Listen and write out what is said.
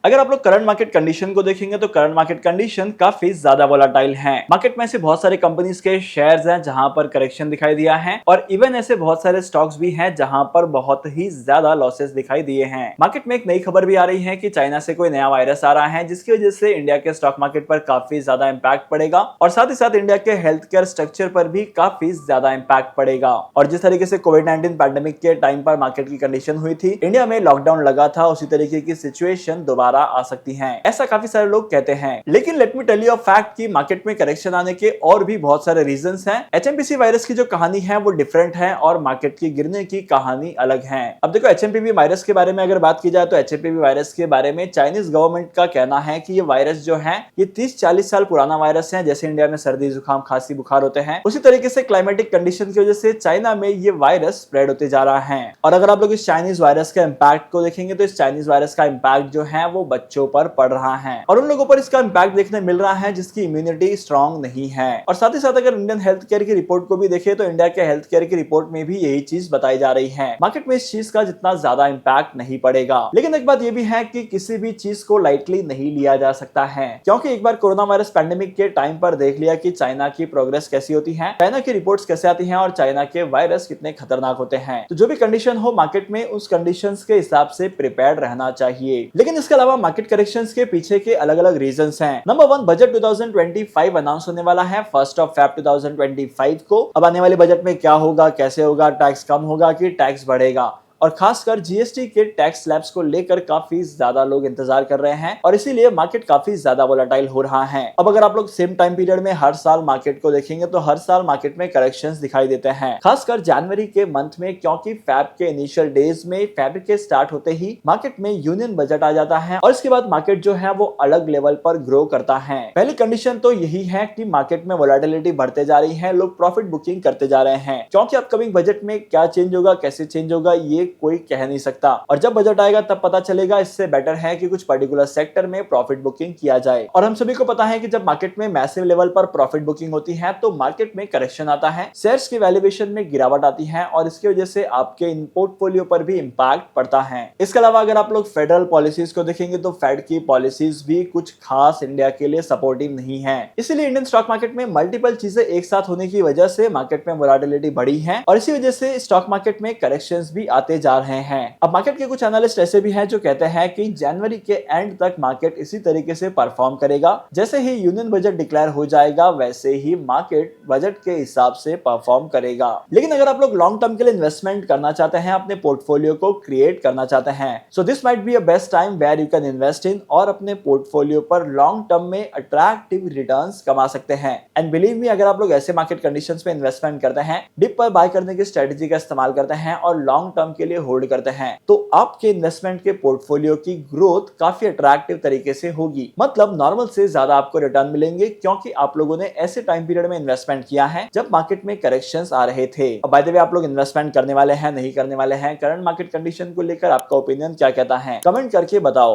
अगर आप लोग करंट मार्केट कंडीशन को देखेंगे तो करंट मार्केट कंडीशन काफी ज्यादा वोलाटाइल हैं। मार्केट में ऐसे बहुत सारे कंपनीज के शेयर्स हैं जहां पर करेक्शन दिखाई दिया है और इवन ऐसे बहुत सारे स्टॉक्स भी हैं जहां पर बहुत ही ज्यादा लॉसेस दिखाई दिए हैं। मार्केट में एक नई खबर भी आ रही है कि चाइना से कोई नया वायरस आ रहा है जिसकी वजह से इंडिया के स्टॉक मार्केट पर काफी ज्यादा इंपैक्ट पड़ेगा और साथ ही साथ इंडिया के हेल्थ केयर स्ट्रक्चर पर भी काफी ज्यादा इंपैक्ट पड़ेगा। और जिस तरीके से कोविड-19 पैंडेमिक के टाइम पर मार्केट की कंडीशन हुई थी, इंडिया में लॉकडाउन लगा था, उसी तरीके की सिचुएशन दोबारा आ सकती है, ऐसा काफी सारे लोग कहते हैं। लेकिन let me tell you a fact कि मार्केट में करेक्शन आने के और भी बहुत सारे रीजंस हैं। एचएमपीवी वायरस की जो कहानी है वो डिफरेंट है और मार्केट की गिरने की कहानी अलग है। अब देखो, एचएमपीवी वायरस के बारे में अगर बात की जाए तो एचएमपीवी वायरस के बारे में चाइनीज गवर्नमेंट का कहना है कि ये वायरस जो है ये 30-40 साल पुराना वायरस है। जैसे इंडिया में सर्दी जुकाम खांसी बुखार होते हैं, उसी तरीके से क्लाइमेटिक कंडीशन की वजह से चाइना में ये वायरस स्प्रेड होते जा रहा है। और अगर आप लोग इस चाइनीज वायरस का इंपैक्ट को देखेंगे तो इस चाइनीज वायरस का इंपैक्ट जो है वो बच्चों पर पड़ रहा है और उन लोगों पर इसका इंपैक्ट देखने मिल रहा है जिसकी इम्यूनिटी स्ट्रांग नहीं है। और साथ ही साथ अगर इंडियन हेल्थ केयर की रिपोर्ट को भी देखें तो इंडिया के हेल्थ केयर की रिपोर्ट में भी यही चीज बताई जा रही है। मार्केट में इस चीज का जितना ज्यादा इंपैक्ट नहीं पड़ेगा। लेकिन एक बात ये भी है कि किसी भी चीज को लाइटली नहीं लिया जा सकता है, क्योंकि एक बार कोरोना वायरस पैंडेमिक के टाइम पर देख लिया कि चाइना की प्रोग्रेस कैसी होती है, चाइना की रिपोर्ट्स कैसे आती हैं और चाइना के वायरस कितने खतरनाक होते हैं। तो जो भी कंडीशन हो मार्केट में, उस कंडीशंस के हिसाब से प्रिपेयर्ड रहना चाहिए। लेकिन इसके अलावा मार्केट करेक्शंस के पीछे के अलग अलग रीजंस हैं। नंबर 1, बजट 2025 अनाउंस होने वाला है 1 Feb 2025 को। अब आने वाले बजट में क्या होगा, कैसे होगा, टैक्स कम होगा कि टैक्स बढ़ेगा, और खासकर जीएसटी के टैक्स स्लैब्स को लेकर काफी ज्यादा लोग इंतजार कर रहे हैं और इसीलिए मार्केट काफी ज्यादा वोलेटाइल हो रहा है। अब अगर आप लोग सेम टाइम पीरियड में हर साल मार्केट को देखेंगे तो हर साल मार्केट में करेक्शंस दिखाई देते हैं, खासकर जनवरी के मंथ में, क्योंकि फैब के इनिशियल डेज में, फैब के स्टार्ट होते ही मार्केट में यूनियन बजट आ जाता है और इसके बाद मार्केट जो है वो अलग लेवल पर ग्रो करता है। पहली कंडीशन तो यही है कि मार्केट में वोलेटिलिटी बढ़ते जा रही है, लोग प्रॉफिट बुकिंग करते जा रहे हैं, क्योंकि अपकमिंग बजट में क्या चेंज होगा, कैसे चेंज होगा, ये कोई कह नहीं सकता। और जब बजट आएगा तब पता चलेगा। इससे बेटर है कि कुछ पर्टिकुलर सेक्टर में प्रॉफिट बुकिंग किया जाए। और हम सभी को पता है कि जब मार्केट में मैसिव लेवल पर प्रॉफिट बुकिंग होती है तो मार्केट में करेक्शन आता है, शेयर्स की वैल्यूएशन में गिरावट आती है और इसकी वजह से आपके इन पोर्टफोलियो पर भी इंपैक्ट पड़ता है। इसके अलावा अगर आप लोग फेडरल पॉलिसीज को देखेंगे तो फेड की पॉलिसीज भी कुछ खास इंडिया के लिए सपोर्टिव नहीं है। इसीलिए इंडियन स्टॉक मार्केट में मल्टीपल चीजें एक साथ होने की वजह से मार्केट में वोलेटिलिटी बढ़ी है और इसी वजह से स्टॉक मार्केट में करेक्शंस भी आते जा रहे हैं। अब मार्केट के कुछ एनालिस्ट ऐसे भी हैं जो कहते हैं कि जनवरी के एंड तक मार्केट इसी तरीके से परफॉर्म करेगा। जैसे ही यूनियन बजट डिक्लेयर हो जाएगा वैसे ही मार्केट बजट के हिसाब से परफॉर्म करेगा। लेकिन अगर आप लोग लॉन्ग टर्म के लिए इन्वेस्टमेंट करना चाहते हैं, अपने पोर्टफोलियो को क्रिएट करना चाहते हैं, so this might be a best time where you can invest in और अपने पोर्टफोलियो पर लॉन्ग टर्म में अट्रैक्टिव रिटर्न्स कमा सकते हैं। एंड बिलीव मी, अगर आप लोग ऐसे मार्केट कंडीशंस में इन्वेस्टमेंट करते हैं, डिप पर बाय करने की स्ट्रेटेजी का इस्तेमाल करते हैं और लॉन्ग टर्म के लिए होल्ड करते हैं, तो आपके इन्वेस्टमेंट के पोर्टफोलियो की ग्रोथ काफी अट्रैक्टिव तरीके से होगी। मतलब नॉर्मल से ज्यादा आपको रिटर्न मिलेंगे, क्योंकि आप लोगों ने ऐसे टाइम पीरियड में इन्वेस्टमेंट किया है जब मार्केट में करेक्शंस आ रहे थे। अब बाय द वे, आप लोग इन्वेस्टमेंट करने वाले हैं, नहीं करने वाले हैं, करंट मार्केट कंडीशन को लेकर आपका ओपिनियन क्या कहता है, कमेंट करके बताओ।